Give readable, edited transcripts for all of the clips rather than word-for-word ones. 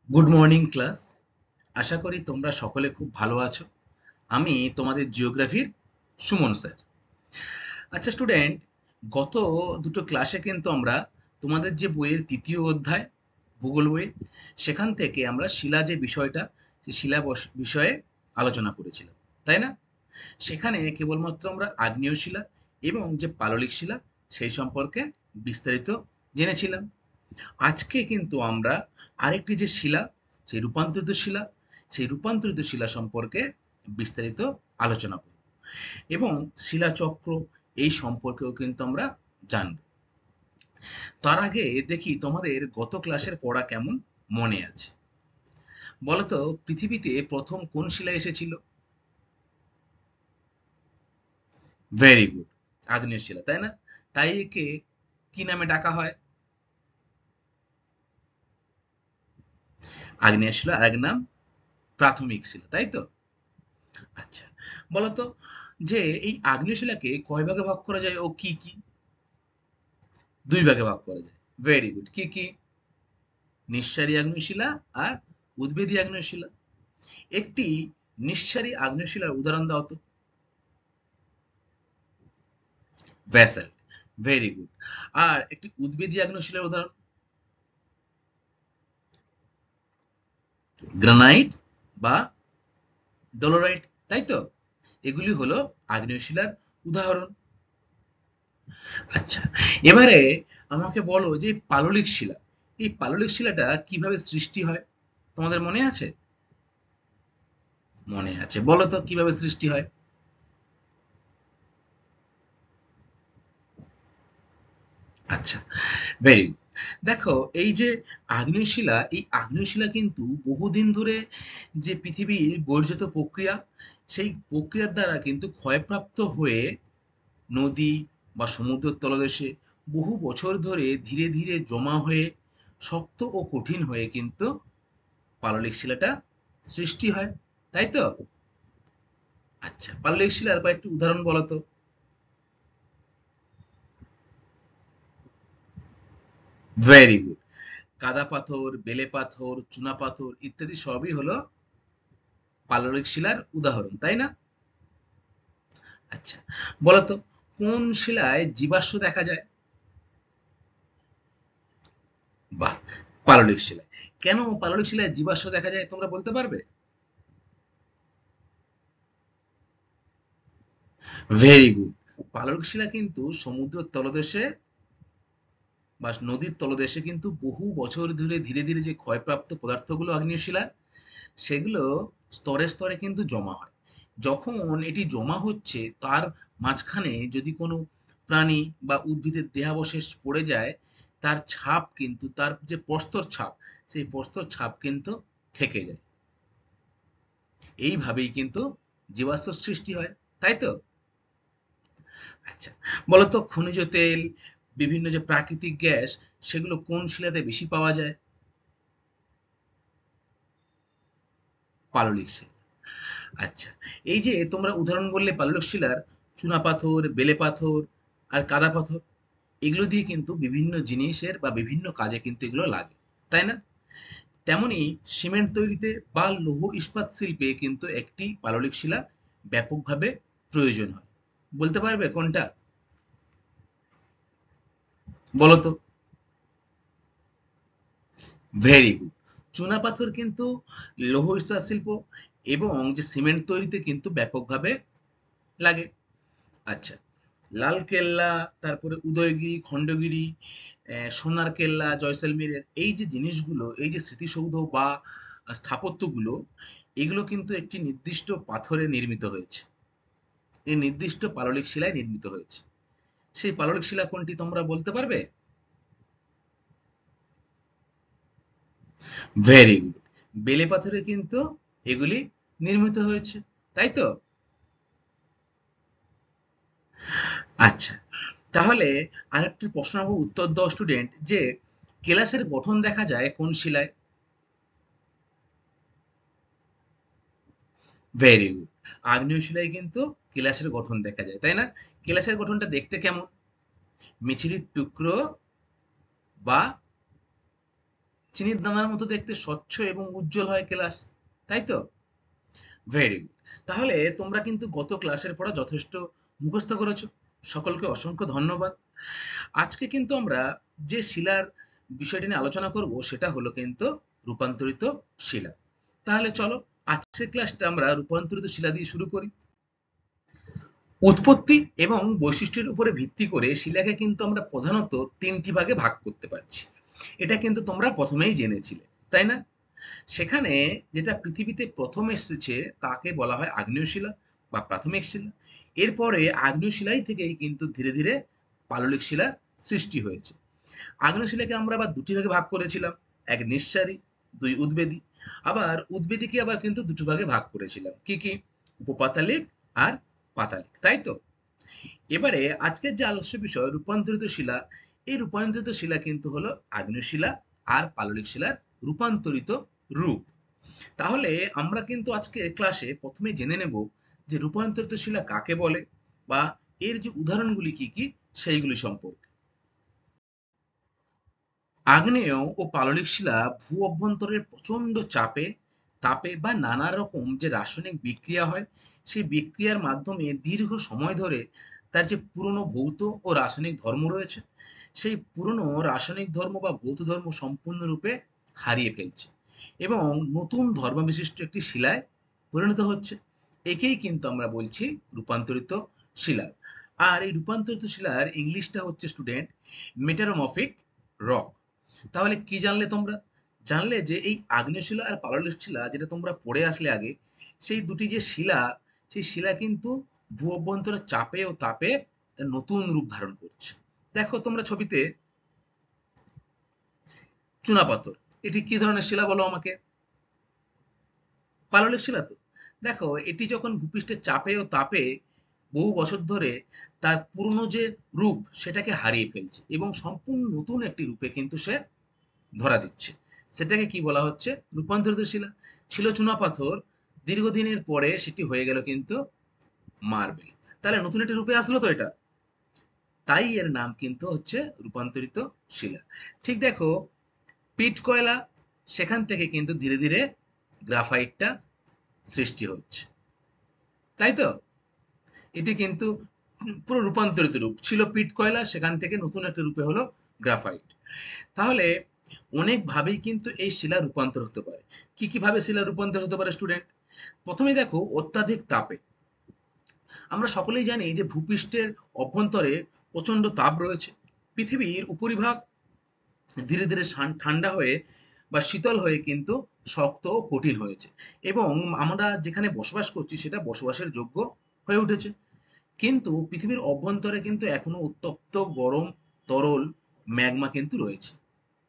Good morning class. আশা করি তোমরা সকলে খুব ভালো আছো। আমি তোমাদের জিওগ্রাফির সুমন স্যার। আচ্ছা স্টুডেন্ট, গত দুটো ক্লাসে কিন্তু আমরা তোমাদের যে বইয়ের তৃতীয় অধ্যায় ভূগোল বই, সেখান থেকে আমরা শিলা যে বিষয়টা, সেই শিলা বিষয়ে আলোচনা করেছিলাম, তাই না? সেখানে কেবলমাত্র আমরা আগ্নেয় শিলা এবং যে পাললিক শিলা সেই সম্পর্কে বিস্তারিত জেনেছিলাম। আজকে কিন্তু আমরা আরেকটি যে শিলা, সেই রূপান্তরিত শিলা সম্পর্কে বিস্তারিত আলোচনা করব এবং শিলাচক্র এই সম্পর্কেও কিন্তু আমরা জানব। তার আগে দেখি তোমাদের গত ক্লাসের পড়া কেমন মনে আছে। বলতো, পৃথিবীতে প্রথম কোন শিলা এসেছিল? ভেরি গুড, আগ্নেয় শিলা, তাই না? তাই একে কি নামে ডাকা হয়? আগ্নেয় শিলা, আরেক নাম প্রাথমিক শিলা, তাই তো? আচ্ছা, বলতো যে এই আগ্নেয় শিলাকে কয় ভাগে ভাগ করা যায় ও কি কি? দুই ভাগে ভাগ করা যায়। ভেরি গুড, কি কি? নিঃসারী আগ্নেয় শিলা আর উদ্ভিদী আগ্নেয় শিলা। একটি নিঃসারী আগ্নেয় শিলার উদাহরণ দাও তো। Basalt, very good. আর একটি উদ্ভিদী আগ্নেয় শিলার উদাহরণ? গ্রানাইট বা ডলোরাইট, তাই তো? এগুলি হলো আগ্নেয় শিলার উদাহরণ। আচ্ছা, এবারে আমাকে বলো যে পাললিক শিলা, এই পাললিক শিলাটা কিভাবে সৃষ্টি হয়? তোমাদের মনে আছে? মনে আছে, বলো তো কিভাবে সৃষ্টি হয়? আচ্ছা, ভেরি গুড। দেখো, এই যে আগ্নেয় শিলা, এই আগ্নেয় শিলা কিন্তু বহুদিন ধরে যে পৃথিবীর বর্জিত প্রক্রিয়া, সেই প্রক্রিয়ার দ্বারা কিন্তু ক্ষয়প্রাপ্ত হয়ে নদী বা সমুদ্রের তলদেশে বহু বছর ধরে ধীরে ধীরে জমা হয়ে শক্ত ও কঠিন হয়ে কিন্তু পাললিক শিলাটা সৃষ্টি হয়, তাই তো? আচ্ছা, পাললিক শিলার কয়েকটি উদাহরণ বলো তো। Very good. কাদা পাথর, বেলে পাথর, চুনা পাথর ইত্যাদি সবই হলো পাললিক শিলার উদাহরণ, তাই না? আচ্ছা, বলতো কোন শিলায় জীবাশ্ম দেখা যায়? বাহ, পাললিক শিলায়। কেন পাললিক শিলায় জীবাশ্ম দেখা যায় তোমরা বলতে পারবে? Very good. পাললিক শিলা কিন্তু সমুদ্রের তলদেশে বা নদীর তলদেশে কিন্তু বহু বছর ধরে ধীরে ধীরে যে ক্ষয়প্রাপ্ত পদার্থগুলো আগ্নেয় শিলা, সেগুলো স্তরে স্তরে কিন্তু জমা হয়। যখন এটি জমা হচ্ছে, তার মাঝখানে যদি কোনো প্রাণী বা উদ্ভিদের দেহাবশেষ পড়ে যায়, তার ছাপ কিন্তু, তার যে প্রস্তর ছাপ, সেই প্রস্তর ছাপ কিন্তু থেকে যায়। এইভাবেই কিন্তু জীবাশ্ম সৃষ্টি হয়, তাই তো? আচ্ছা, বলতো খনিজ তেল, বিভিন্ন যে প্রাকৃতিক গ্যাস, সেগুলো কোন শিলাতে বেশি পাওয়া যায়? পাললিক শিলা। আচ্ছা, এই যে তোমরা উদাহরণ বললে পাললিক শিলার, চুনা পাথর, বেলে পাথর আর কাদা পাথর, এগুলো দিয়ে কিন্তু বিভিন্ন জিনিসের বা বিভিন্ন কাজে কিন্তু এগুলো লাগে, তাই না? তেমনি সিমেন্ট তৈরিতে বা লৌহ ইস্পাত শিল্পে কিন্তু একটি পাললিক শিলা ব্যাপকভাবে প্রয়োজন হয়। বলতে পারবে কোনটা? বলো তো। Very good. চুনা পাথর কিন্তু লৌহ ইস্পাত শিল্প এবং যে সিমেন্ট তৈরিতে কিন্তু ব্যাপকভাবে লাগে। আচ্ছা, লালকেল্লা, তারপরে উদয়গিরি, খণ্ডগিরি, সোনার কেল্লা, জয়সলমীরের এই যে জিনিসগুলো, এই যে স্মৃতিসৌধ বা স্থাপত্যগুলো, এগুলো কিন্তু একটি নির্দিষ্ট পাথরে নির্মিত হয়েছে, এই নির্দিষ্ট পাললিক শিলায় নির্মিত হয়েছে। সেই পাললিক শিলা কোনটি তোমরা বলতে পারবে? Very good. বেলে পাথরে কিন্তু এগুলি নির্মিত হয়েছে, তাই তো? আচ্ছা, তাহলে আরেকটি প্রশ্ন আমাকে উত্তর দাও স্টুডেন্ট, যে কেলাসের গঠন দেখা যায় কোন শিলায়? Very good. আগ্নেয় শিলায় কিন্তু কেলাসের গঠন দেখা যায়, তাই না? কেলাসের গঠনটা দেখতে কেমন? মিছরির টুকরো বা চিনির দানার মতো দেখতে স্বচ্ছ এবং উজ্জ্বল হয় গ্লাস, তাই তো? Very good. তাহলে তোমরা কিন্তু গত ক্লাসের পড়া যথেষ্ট মুখস্থ করেছো। সকলকে অসংখ্য ধন্যবাদ। আজকে কিন্তু আমরা যে শিলার বিষয়টি নিয়ে আলোচনা করব সেটা হলো কিন্তু রূপান্তরিত শিলা। তাহলে চলো আজকের ক্লাসটা আমরা রূপান্তরিত শিলা দিয়ে শুরু করি। উৎপত্তি এবং বৈশিষ্ট্যের উপরে ভিত্তি করে শিলাকে কিন্তু আমরা প্রধানত তিনটি ভাগে ভাগ করতে পারছি। এটা কিন্তু তোমরা প্রথমেই জেনেছিলে, তাই না? সেখানে যেটা পৃথিবীতে প্রথম এসেছে তাকে বলা হয় আগ্নেয় শিলা বা প্রাথমিক শিলা। এরপরে আগ্নেয় শিলাই থেকেই কিন্তু ধীরে ধীরে পাললিক শিলার সৃষ্টি হয়েছে। আগ্নেয় শিলাকে আমরা আবার দুটি ভাগে ভাগ করেছিলাম, এক নিঃসারী, দুই উদ্বেদী। আবার উদ্বেদীকে আবার কিন্তু দুটো ভাগে ভাগ করেছিলাম, কি কি? উপপাতালিক আর পাতালিক, তাই তো? এবারে আজকের যে আলোচ্য বিষয় রূপান্তরিত শিলা, এই রূপান্তরিত শিলা কিন্তু হলো আগ্নেয় শিলা আর পাললিক শিলার রূপান্তরিত রূপ। তাহলে আমরা কিন্তু আজকে ক্লাসে প্রথমে জেনে নেব যে রূপান্তরিত শিলা কাকে বলে বা এর যে উদাহরণগুলি কি কি সেইগুলি সম্পর্কে। আগ্নেয় ও পাললিক শিলা ভূ অভ্যন্তরের প্রচন্ড চাপে, তাপে বা নানা রকম যে রাসায়নিক বিক্রিয়া হয় সেই বিক্রিয়ার মাধ্যমে দীর্ঘ সময় ধরে তার যে পুরনো ভৌত ও রাসায়নিক ধর্ম রয়েছে সেই পুরনো রাসায়নিক ধর্ম বা ভৌত ধর্ম সম্পূর্ণরূপে হারিয়ে ফেলছে এবং নতুন ধর্ম বিশিষ্ট একটি শিলায় পরিণত হচ্ছে। একেই কিন্তু আমরা বলছি রূপান্তরিত শিলা। আর এই রূপান্তরিত শিলার ইংলিশটা হচ্ছে স্টুডেন্ট মেটামরফিক রক। তাহলে কি জানলে তোমরা? জানলে যে এই আগ্নেয় শিলা আর পাললিক শিলা যেটা তোমরা পড়ে আসলে আগে, সেই দুটি যে শিলা, সেই শিলা কিন্তু ভূ অভ্যন্তরের চাপে ও তাপে নতুন রূপ ধারণ করছে। দেখো তোমরা ছবিতে চুনাপাথর, এটি কি ধরনের শিলা বলো আমাকে? পাললিক শিলা তো। দেখো এটি যখন ভূপৃষ্ঠের চাপে ও তাপে বহু বছর ধরে তার পুরনো যে রূপ সেটাকে হারিয়ে ফেলছে এবং সম্পূর্ণ নতুন একটি রূপে কিন্তু সে ধরা দিচ্ছে। সেটাকে কি বলা হচ্ছে? রূপান্তরিত শিলা। ছিল চুনাপাথর, দীর্ঘদিনের পরে সেটি হয়ে গেল কিন্তু মার্বেল। তাহলে নতুন একটি রূপে আসলো তো এটা, তাই এর নাম কিন্তু হচ্ছে রূপান্তরিত শিলা। ঠিক দেখো পিট কয়লা, সেখান থেকে কিন্তু ধীরে ধীরে গ্রাফাইটটা সৃষ্টি হচ্ছে, তাই তো? এটি কিন্তু পুরো রূপান্তরিত রূপ ছিল পিট কয়লা, সেখান থেকে নতুন একটা রূপে হলো গ্রাফাইট। তাহলে অনেক ভাবেই কিন্তু এই শিলা রূপান্তর হতে পারে। কি কি ভাবে শিলা রূপান্তর হতে পারে স্টুডেন্ট? প্রথমে দেখো অত্যাধিক তাপে। আমরা সকলেই জানি যে ভূপৃষ্ঠের অভ্যন্তরে প্রচন্ড তাপ রয়েছে। পৃথিবীর উপরিভাগ ধীরে ধীরে ঠান্ডা হয়ে বা শীতল হয়ে কিন্তু শক্ত ও কঠিন হয়েছে এবং আমরা যেখানে বসবাস করছি সেটা বসবাসের যোগ্য হয়ে উঠেছে। কিন্তু পৃথিবীর অভ্যন্তরে কিন্তু এখনো উত্তপ্ত গরম তরল ম্যাগমা কিন্তু রয়েছে,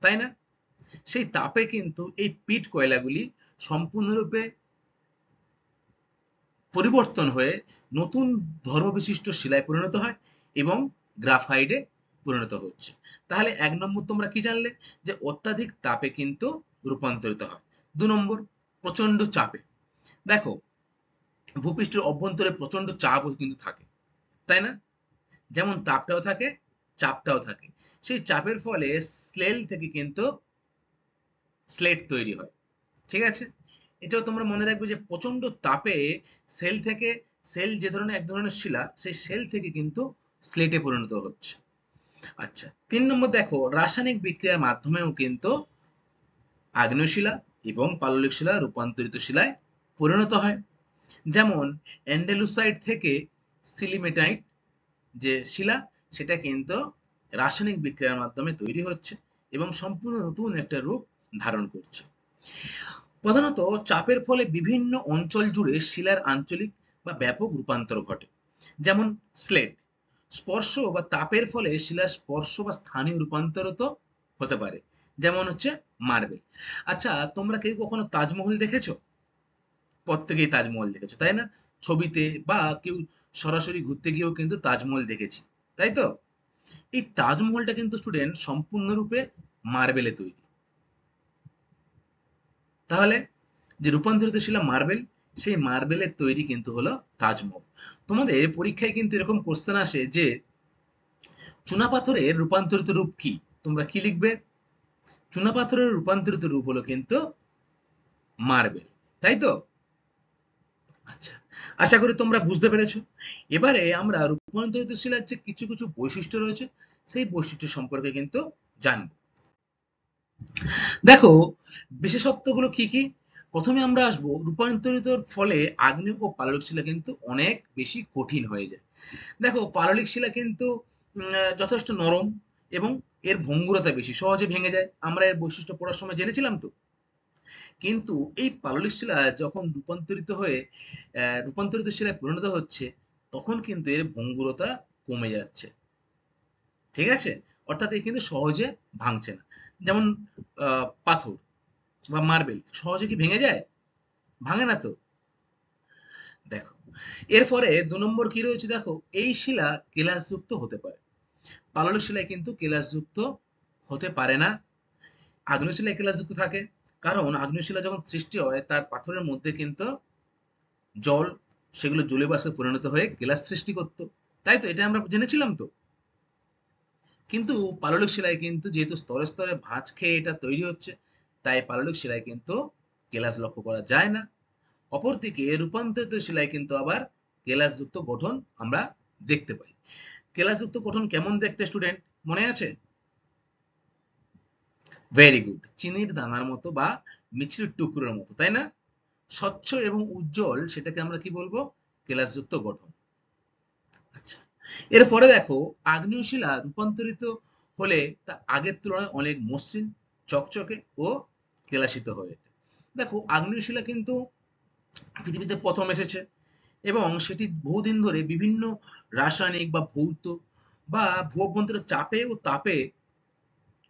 তাই না? সেই তাপে কিন্তু এই পিট কয়লাগুলি সম্পূর্ণরূপে পরিবর্তন হয়ে নতুন ধর্মবিশিষ্ট শিলায় পরিণত হয় এবং গ্রাফাইডে পরিণত হচ্ছে। তাহলে এক নম্বর তোমরা কি জানলে? যে অত্যাধিক তাপে কিন্তু রূপান্তরিত হয়। দু নম্বর প্রচন্ড চাপে। দেখো ভূপৃষ্ঠের অভ্যন্তরে প্রচন্ড চাপও কিন্তু থাকে, তাই না? যেমন তাপটাও থাকে, চাপটাও থাকে। সেই চাপের ফলে স্লেল থেকে কিন্তু স্লেট তৈরি হয়, ঠিক আছে? এটাও তোমরা মনে রাখবে যে প্রচন্ড তাপে সেল থেকে, সেল যে ধরনের এক ধরনের শিলা, সেই সেল থেকে কিন্তু স্লেটে পরিণত হচ্ছে। আচ্ছা, তিন নম্বর দেখো রাসায়নিক বিক্রিয়ার মাধ্যমেও কিন্তু আগ্নেয় শিলা এবং পাললিক শিলা রূপান্তরিত শিলায় পরিণত হয়। যেমন অ্যান্ডেলুসাইড থেকে সিলিমেটাইট যে শিলা, সেটা কিন্তু রাসায়নিক বিক্রিয়ার মাধ্যমে তৈরি হচ্ছে এবং সম্পূর্ণ নতুন একটা রূপ ধারণ করছে। প্রধানত চাপের ফলে বিভিন্ন অঞ্চল জুড়ে শিলার আঞ্চলিক বা ব্যাপক রূপান্তর ঘটে। যেমন স্লেট, স্পর্শ বা তাপের ফলে শিলার স্পর্শ বা স্থানীয় রূপান্তরিত হতে পারে, যেমন হচ্ছে মার্বেল। আচ্ছা তোমরা কেউ কখনো তাজমহল দেখেছো? প্রত্যেকেই তাজমহল দেখেছো, তাই না? ছবিতে বা কেউ সরাসরি ঘুরতে গিয়েও কিন্তু তাজমহল দেখেছি, তাই তো? এই তাজমহলটা কিন্তু স্টুডেন্ট সম্পূর্ণরূপে মার্বেলে তৈরি। তাহলে যে রূপান্তরিত শিলা মার্বেল, সেই মার্বেলের তৈরি কিন্তু হলো তাজমহল। তোমাদের পরীক্ষায় কিন্তু এরকম কোশ্চেন আসে যে চুনাপাথরের রূপান্তরিত রূপ কি? তোমরা কি লিখবে? চুনাপাথরের রূপান্তরিত রূপ হলো কিন্তু মার্বেল, তাই তো? আচ্ছা, আশা করি তোমরা বুঝতে পেরেছো। এবারে আমরা রূপান্তরিত শিলার যে কিছু কিছু বৈশিষ্ট্য রয়েছে সেই বৈশিষ্ট্য সম্পর্কে কিন্তু জানবো। দেখো বিশেষত্বগুলো কি কি। প্রথমে আমরা আসবো রূপান্তরিতর ফলে আগ্নেয় ও পাললিক শিলা কিন্তু অনেক বেশি কঠিন হয়ে যায়। দেখো পাললিক শিলা কিন্তু যথেষ্ট নরম এবং এর ভঙ্গুরতা বেশি, সহজে ভেঙে যায়। আমরা এর বৈশিষ্ট্য পড়ার সময় জেনেছিলাম তো। কিন্তু এই পাললিক শিলা যখন রূপান্তরিত শিলায় পরিণত হচ্ছে, তখন কিন্তু এর ভঙ্গুরতা কমে যাচ্ছে। ঠিক আছে? অর্থাৎ এ কিন্তু সহজে ভাঙছে না। যেমন পাথর বা মার্বেল সহজে কি ভেঙে যায়? ভাঙে না তো। দেখো এরপরে ২ নম্বর কি রয়েছে দেখো, এই শিলা কেলাসযুক্ত হতে পারে। পাললিক শিলায় কিন্তু কেলাসযুক্ত হতে পারে না। আগ্নেয় শিলায় কেলাসযুক্ত থাকে, কারণ আগ্নেয় শিলা যখন সৃষ্টি হয় তার পাথরের মধ্যে কিন্তু জল, সেগুলো জলীয় বাষ্পে পরিণত হয়ে কেলাস সৃষ্টি করত। তাই তো, এটা আমরা জেনেছিলাম তো। কিন্তু পাললিক শিলায় কিন্তু যেহেতু স্তরে স্তরে ভাঁজ খেয়ে এটা তৈরি হচ্ছে, তাই পাললিক শিলায় কিন্তু কেলাস লক্ষ্য করা যায় না। অপরদিকে রূপান্তরিত শিলায় কিন্তু আবার কেলাসযুক্ত গঠন আমরা দেখতে পাই। কেলাসযুক্ত গঠন কেমন দেখতে স্টুডেন্ট, মনে আছে? ভেরি গুড, চিনির দানার মতো বা মিছরির টুকরোর মতো, তাই না? স্বচ্ছ এবং উজ্জ্বল, সেটাকে আমরা কি বলবো? কেলাসযুক্ত গঠন। আচ্ছা, এরপরে দেখো আগ্নেয় শিলা রূপান্তরিত হলে তা আগের তুলনায় অনেক মসৃণ, চকচকে ও কেলাসিত হয়ে ওঠে। দেখো আগ্নেয় শিলা কিন্তু পৃথিবীতে প্রথম এসেছে এবং সেটি বহুদিন ধরে বিভিন্ন রাসায়নিক বা ভৌত বা ভূঅভ্যন্তরের চাপে ও তাপে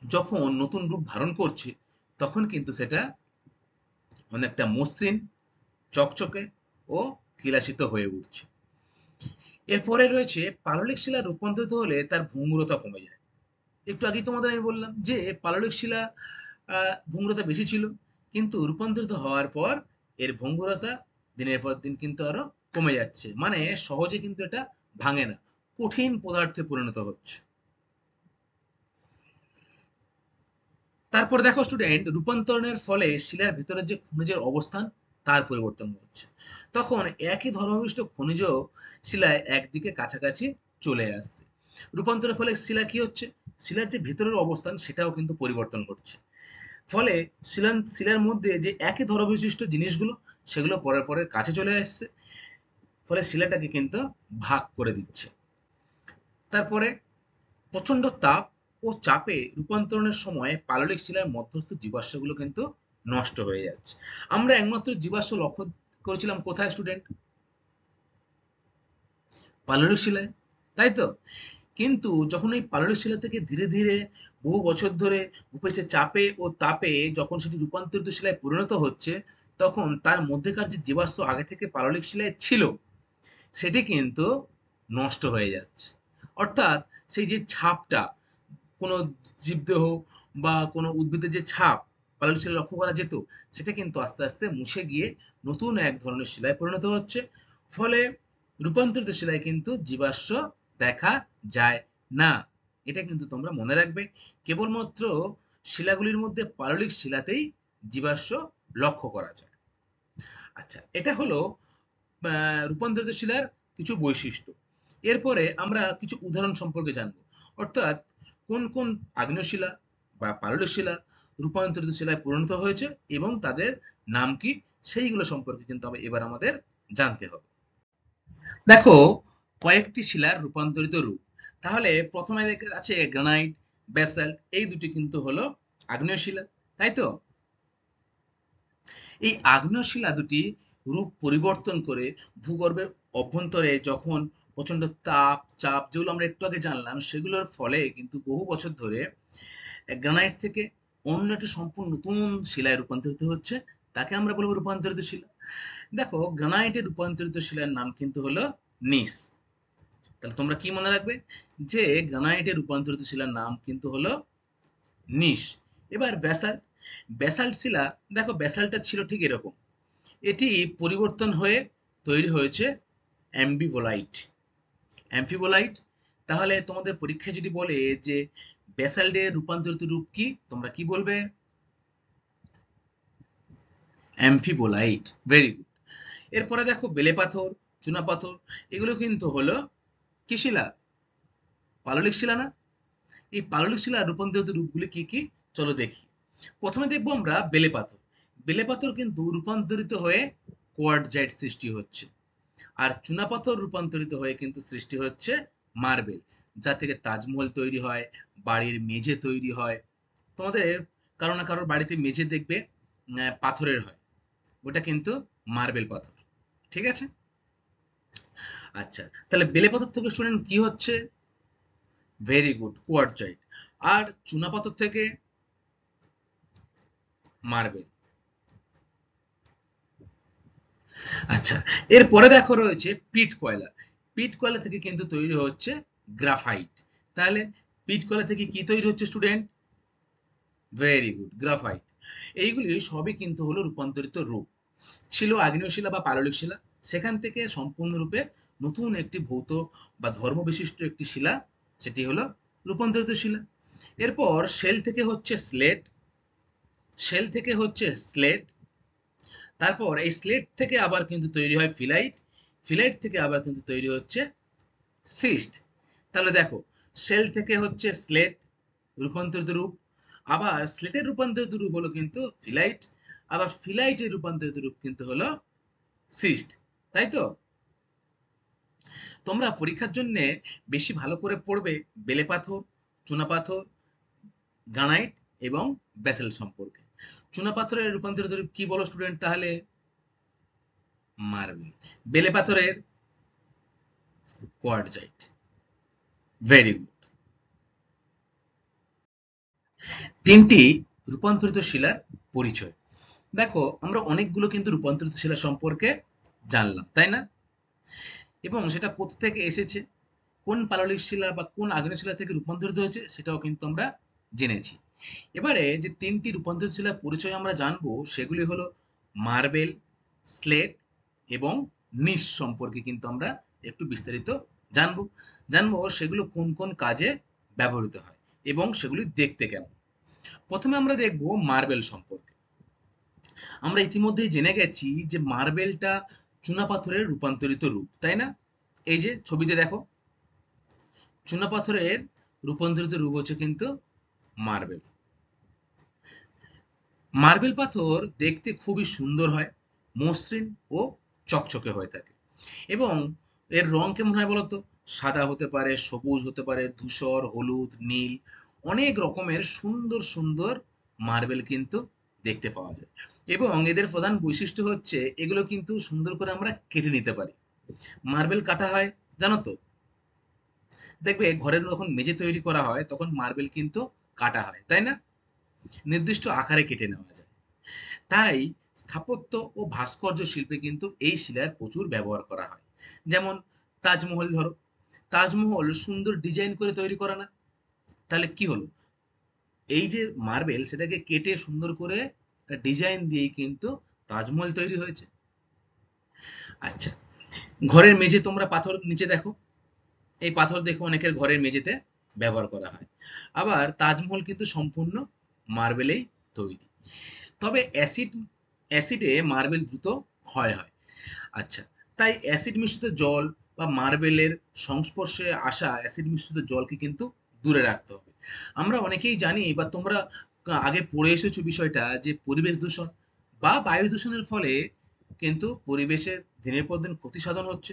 যখন নতুন রূপ ধারণ করছে, তখন কিন্তু সেটা অনেকটা মসৃণ, চকচকে ও কেলাসিত হয়ে উঠছে। এরপরে রয়েছে পাললিক শিলা রূপান্তরিত হলে তার ভঙ্গুরতা কমে যায়। একটু আগেই তোমাদের আমি বললাম যে পাললিক শিলা ভঙ্গুরতা বেশি ছিল, কিন্তু রূপান্তরিত হওয়ার পর এর ভঙ্গুরতা দিনের পর দিন কিন্তু আরো কমে যাচ্ছে, মানে সহজে কিন্তু এটা ভাঙে না, কঠিন পদার্থে পরিণত হচ্ছে। তারপর দেখো স্টুডেন্ট, রূপান্তরণের ফলে শিলার ভিতরে যে খনিজের অবস্থান তার পরিবর্তন হচ্ছে। তখন একই ধর্মবিশিষ্ট খনিজ শিলায় একদিকে কাছাকাছি চলে আসছে। রূপান্তরের ফলে শিলা কি হচ্ছে, শিলার যে ভেতরের অবস্থান সেটাও কিন্তু পরিবর্তন ঘটছে। ফলে শিলার মধ্যে যে একই ধর্মবিশিষ্ট জিনিসগুলো সেগুলো পরে পরে কাছে চলে আসছে, ফলে শিলাটাকে কিন্তু ভাগ করে দিচ্ছে। তারপরে প্রচন্ড তাপ ও চাপে রূপান্তরণের সময় পাললিক শিলার মধ্যস্থ জীবাশ্মগুলো কিন্তু নষ্ট হয়ে যাচ্ছে। আমরা একমাত্র জীবাশ্ম লক্ষ্য করেছিলাম কোথায় স্টুডেন্ট? পাললিক শিলায়, তাই তো। কিন্তু যখন এই পাললিক শিলা থেকে ধীরে ধীরে বহু বছর ধরে ভূপৃষ্ঠের চাপে ও তাপে যখন সেটি রূপান্তরিত শিলায় পরিণত হচ্ছে, তখন তার মধ্যেকার যে জীবাশ্ম আগে থেকে পাললিক শিলায় ছিল সেটি কিন্তু নষ্ট হয়ে যাচ্ছে। অর্থাৎ সেই যে ছাপটা, কোনো জীবদেহ বা কোনো উদ্ভিদের যে ছাপ পাললিক শিলায় লক্ষ্য করা যেত, সেটা কিন্তু আস্তে আস্তে মুছে গিয়ে নতুন এক ধরনের শিলায় পরিণত হচ্ছে। ফলে রূপান্তরিত শিলায় কিন্তু জীবাশ্ম দেখা যায় না। এটা কিন্তু তোমরা মনে রাখবে। কেবলমাত্র শিলাগুলির মধ্যে পাললিক শিলাতেই জীবাশ্ম লক্ষ্য করা যায়। আচ্ছা, এটা হলো রূপান্তরিত শিলার কিছু বৈশিষ্ট্য। এরপরে আমরা কিছু উদাহরণ সম্পর্কে জানবো। অর্থাৎ কোন কোন আগ্নেয় শিলা বা পাললিক শিলা রূপান্তরিত শিলায় পরিণত হয়েছে এবং তাদের নাম কি, সেইগুলো সম্পর্কে কিন্তু এবার আমাদের জানতে হবে। দেখো কয়েকটি শিলার রূপান্তরিত রূপ। তাহলে প্রথমে আছে গ্রানাইট, ব্যাসাল্ট, এই দুটি কিন্তু হলো আগ্নেয় শিলা, তাই তো। এই আগ্নেয় শিলা দুটি রূপ পরিবর্তন করে ভূগর্ভের অভ্যন্তরে যখন প্রচন্ড তাপ, চাপ, যেগুলো আমরা একটু আগে জানলাম, সেগুলোর ফলে কিন্তু বহু বছর ধরে গ্রানাইট থেকে অন্য একটি সম্পূর্ণ নতুন শিলায় রূপান্তরিত হচ্ছে, তাকে আমরা বলবো রূপান্তরিত শিলা। দেখো গ্রানাইটের রূপান্তরিত শিলার নাম কিন্তু হলো নিস। তাহলে তোমরা কি মনে রাখবে, যে গ্রানাইটের রূপান্তরিত শিলার নাম কিন্তু হলো নিস। এবার ব্যাসাল্ট, ব্যাসাল্ট শিলা, দেখো ব্যাসাল্টটা ছিল ঠিক এরকম, এটি পরিবর্তন হয়ে তৈরি হয়েছে অ্যাম্বিবোলাইট। অ্যাম্ফিবোলাইট। তাহলে তোমাদের পরীক্ষায় যদি বলে যে ব্যাসাল্টের রূপান্তরিত রূপ কি? তোমরা কি বলবে? অ্যামফিবোলাইট। Very good. এরপরে দেখো বেলে পাথর, চুনা পাথর, এগুলো কিন্তু হলো কি শিলা? পাললিক শিলা না? এই পাললিক শিলার রূপান্তরিত রূপগুলি কি কি? চলো দেখি। প্রথমে দেখবো আমরা বেলে পাথর। বেলে পাথর কিন্তু রূপান্তরিত হয়ে কোয়ার্টজাইট সৃষ্টি হচ্ছে, আর চুনাপাথর রূপান্তরিত হয়ে কিন্তু সৃষ্টি হচ্ছে মার্বেল, যা থেকে তাজমহল তৈরি হয়, বাড়ির মেঝে তৈরি হয়। তোমাদের কারো না কারোর বাড়িতে মেঝে দেখবে পাথরের হয়, ওটা কিন্তু মার্বেল পাথর। ঠিক আছে? আচ্ছা, তাহলে বেলে পাথর থেকে স্টুডেন্ট কি হচ্ছে? Very good, quartzite. আর চুনাপাথর থেকে মার্বেল। আচ্ছা, এরপরে দেখো রয়েছে পিট কয়লা। পিট কয়লা থেকে কিন্তু তৈরি হচ্ছে গ্রাফাইট। তাহলে পিট কয়লা থেকে কি তৈরি হচ্ছে স্টুডেন্ট? Very good, graphite. এইগুলি সবই কিন্তু হলো রূপান্তরিত রূপ। ছিল আগ্নেয় শিলা বা পাললিক শিলা, সেখান থেকে সম্পূর্ণরূপে নতুন একটি ভৌত বা ধর্ম বিশিষ্ট একটি শিলা, সেটি হলো রূপান্তরিত শিলা। এরপর শেল থেকে হচ্ছে স্লেট, শেল থেকে হচ্ছে স্লেট। তারপর এই স্লেট থেকে আবার কিন্তু তৈরি হয় ফিলাইট, ফিলাইট থেকে আবার কিন্তু তৈরি হচ্ছে সিস্ট। তাহলে দেখো, শেল থেকে হচ্ছে স্লেট রূপান্তরিত রূপ, আবার স্লেটের রূপান্তরিত রূপ হলো কিন্তু ফিলাইট, আবার ফিলাইটের রূপান্তরিত রূপ কিন্তু হলো সিস্ট। তাই তো? তোমরা পরীক্ষার জন্য বেশি ভালো করে পড়বে বেলে পাথর, চুনা পাথর, গ্রানাইট এবং ব্যাসল্ট সম্পর্কে। চুনা পাথরের রূপান্তরিত রূপ কি বলো স্টুডেন্ট তাহলে? মার্বেল। বেলে পাথরের কোয়ার্টজাইট। Very good. তিনটি রূপান্তরিত শিলার পরিচয়। দেখো, আমরা অনেকগুলো কিন্তু রূপান্তরিত শিলা সম্পর্কে জানলাম, তাই না? এবং সেটা কোথা থেকে এসেছে, কোন পাললিক শিলা বা কোন আগ্নেয় শিলা থেকে রূপান্তরিত হয়েছে, সেটাও কিন্তু আমরা জেনেছি। এবারে যে তিনটি রূপান্তরিত শিলার পরিচয় আমরা জানবো, সেগুলি হলো মার্বেল, স্লেট এবং নিস সম্পর্কে কিন্তু আমরা একটু বিস্তারিত জানবো। জানবো সেগুলো কোন কোন কাজে ব্যবহৃত হয় এবং সেগুলি দেখতে কেমন। প্রথমে আমরা দেখব মার্বেল সম্পর্কে। আমরা ইতিমধ্যেই জেনে গেছি যে মার্বেলটা চুনাপাথরের রূপান্তরিত রূপ, তাই না? এই যে ছবিতে দেখো, চুনাপাথরের রূপান্তরিত রূপ হচ্ছে কিন্তু মার্বেল। মার্বেল পাথর দেখতে খুবই সুন্দর হয়, মসৃণ ও চকচকে হয়ে থাকে। এবং এর রং কেমন হয় বলতো? সাদা হতে পারে, সবুজ হতে পারে, ধূসর, হলুদ, নীল, অনেক রকমের সুন্দর সুন্দর মার্বেল কিন্তু দেখতে পাওয়া যায়। এবং এদের প্রধান বৈশিষ্ট্য হচ্ছে এগুলো কিন্তু সুন্দর করে আমরা কেটে নিতে পারি। মার্বেল কাটা হয়, জানো তো? দেখবে ঘরের যখন মেঝে তৈরি করা হয় তখন মার্বেল কিন্তু কাটা হয়, তাই না? নির্দিষ্ট আকারে কেটে নেওয়া যায়। তাই স্থাপত্য ও ভাস্কর্য শিল্পে কিন্তু এই শিলার প্রচুর ব্যবহার করা হয়। যেমন তাজমহল ধরো, তাজমহল সুন্দর ডিজাইন করে তৈরি করা না? তাহলে কি হলো? এই যে মার্বেল, সেটাকে কেটে সুন্দর করে ডিজাইন দিয়েই কিন্তু তাজমহল তৈরি হয়েছে। আচ্ছা, ঘরের মেঝে তোমরা পাথর নিচে দেখো, এই পাথর দেখো অনেকের ঘরের মেঝেতে ব্যবহার করা হয়। আবার তাজমহল কিন্তু সম্পূর্ণ মার্বেলেই তৈরি। তবে অ্যাসিডে মার্বেল দ্রুত ক্ষয় হয়। আচ্ছা, তাই অ্যাসিড মিশ্রিত জল বা মার্বেলের সংস্পর্শে আসা অ্যাসিড মিশ্রিত জলকে কিন্তু দূরে রাখতে হবে। আমরা অনেকেই জানি বা তোমরা আগে পড়ে এসেছো বিষয়টা, যে পরিবেশ দূষণ বা বায়ু দূষণের ফলে কিন্তু পরিবেশে দিনের পর দিন ক্ষতি সাধন হচ্ছে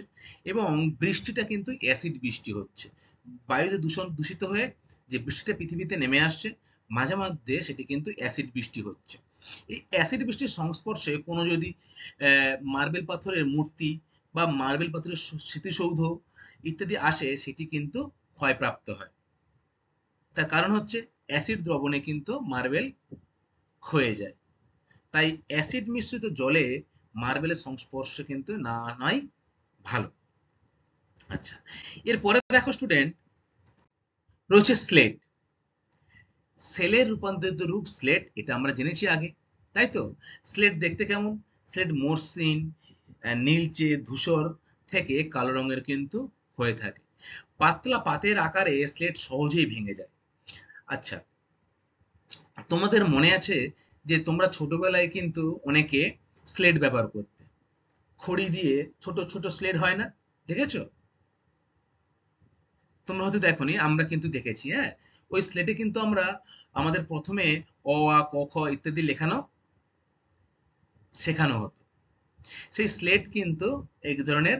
এবং বৃষ্টিটা কিন্তু অ্যাসিড বৃষ্টি হচ্ছে। বায়ুতে দূষিত হয়ে যে বৃষ্টিটা পৃথিবীতে নেমে আসছে, মাঝে মধ্যে সেটি কিন্তু অ্যাসিড বৃষ্টি হচ্ছে। এই অ্যাসিড বৃষ্টির সংস্পর্শে কোনো যদি মার্বেল পাথরের মূর্তি বা মার্বেল পাথরের স্মৃতিসৌধ ইত্যাদি আসে, সেটি কিন্তু ক্ষয়প্রাপ্ত হয়। তার কারণ হচ্ছে অ্যাসিড দ্রবণে কিন্তু মার্বেল ক্ষয়ে যায়। তাই অ্যাসিড মিশ্রিত জলে মার্বেলের সংস্পর্শে কিন্তু না আনাই ভালো। আচ্ছা, এরপরে দেখো স্টুডেন্ট, রয়েছে স্লেট। সেলের রূপান্তরিত রূপ স্লেট, এটা আমরা জেনেছি আগে, তাই তো? স্লেট দেখতে কেমন? স্লেট মসৃণ, নীলচে, ধূসর থেকে কালো রঙের কিন্তু হয়ে থাকে। পাতলা পাতের আকারে স্লেট সহজেই ভেঙে যায়। আচ্ছা, তোমাদের মনে আছে যে তোমরা ছোটবেলায় কিন্তু অনেকে স্লেট ব্যবহার করতে, খড়ি দিয়ে ছোট ছোট স্লেট হয় না, দেখেছো? তোমরা হয়তো দেখোনি, আমরা কিন্তু দেখেছি। হ্যাঁ, ওই স্লেটে কিন্তু আমরা আমাদের প্রথমে অ আ ক খ ইত্যাদি লেখানো শেখানো হতো। সেই স্লেট কিন্তু এক ধরনের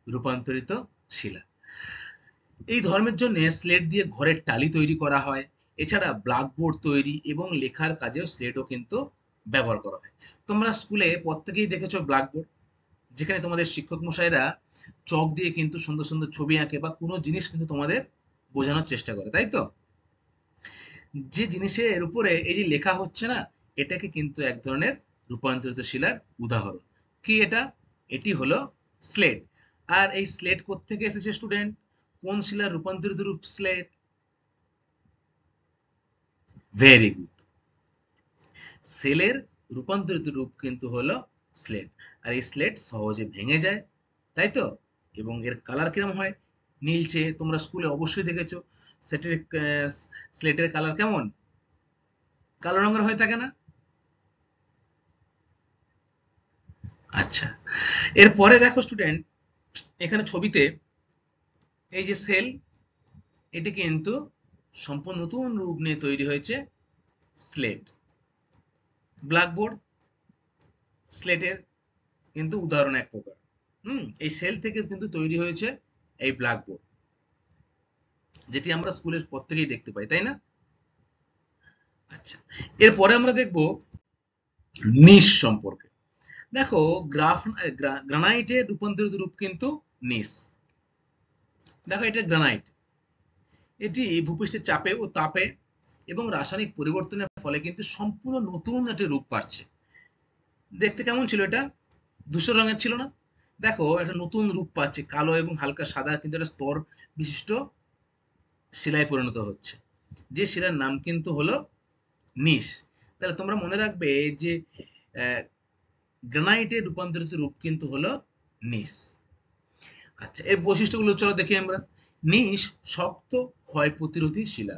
রূপান্তরিত শিলা। এই ধর্মের জন্য স্লেট দিয়ে ঘরের টালি তৈরি করা হয়। এছাড়া ব্ল্যাকবোর্ড তৈরি এবং লেখার কাজেও স্লেটও কিন্তু ব্যবহার করা হয়। তোমরা স্কুলে প্রত্যেকেই দেখেছো ব্ল্যাকবোর্ড, যেখানে তোমাদের শিক্ষক মশাইরা চক দিয়ে কিন্তু সুন্দর সুন্দর ছবি আঁকে বা কোনো জিনিস কিন্তু তোমাদের বোঝানোর চেষ্টা করে, তাই তো? যে জিনিসের উপরে এই যে লেখা হচ্ছে না, এটাকে কিন্তু এক ধরনের রূপান্তরিত শিলার উদাহরণ। কি এটা? এটি হলো স্লেট। আর এই স্লেট কোত্থেকে এসেছে স্টুডেন্ট? কোন শিলার রূপান্তরিত রূপ স্লেট? Very good. সেলের রূপান্তরিত রূপ কিন্তু হলো স্লেট। আর এই স্লেট সহজে ভেঙে যায়, তাই তো? এবং এর কালার কিরম হয়? নীলচে। তোমরা স্কুলে অবশ্যই দেখেছো সেটের স্লেটের কালার কেমন? কালো রঙের হয়ে থাকে না? আচ্ছা, এরপরে দেখো স্টুডেন্ট, এখানে ছবিতে এই যে সেল, এটি কিন্তু সম্পূর্ণ নতুন রূপ নিয়ে তৈরি হয়েছে স্লেট। ব্ল্যাকবোর্ড স্লেটের কিন্তু উদাহরণ এক প্রকার। এই সেল থেকে কিন্তু তৈরি হয়েছে এই ব্ল্যাকবোর্ড, যেটি আমরা স্কুলের প্রত্যেকেই দেখতে পাই, তাই না? আচ্ছা, এরপরে আমরা দেখব নিস সম্পর্কে। দেখো, গ্রানাইটের রূপান্তরিত রূপ কিন্তু নিস। দেখো, এটা গ্রানাইট। এটি ভূপৃষ্ঠের চাপে ও তাপে এবং রাসায়নিক পরিবর্তনের ফলে কিন্তু সম্পূর্ণ নতুন একটি রূপ পাচ্ছে। দেখতে কেমন ছিল এটা? ধূসর রঙের ছিল না? দেখো, একটা নতুন রূপ পাচ্ছে, কালো এবং হালকা সাদা কিন্তু একটা স্তর বিশিষ্ট শিলায় পরিণত হচ্ছে, যে শিলার নাম কিন্তু হলো নিস। তাহলে তোমরা মনে রাখবে যে গ্রানাইটের রূপান্তরিত রূপ কিন্তু হলো নিস। আচ্ছা, এর বৈশিষ্ট্যগুলো চলো দেখি আমরা। নিস শক্ত, ক্ষয় প্রতিরোধী শিলা।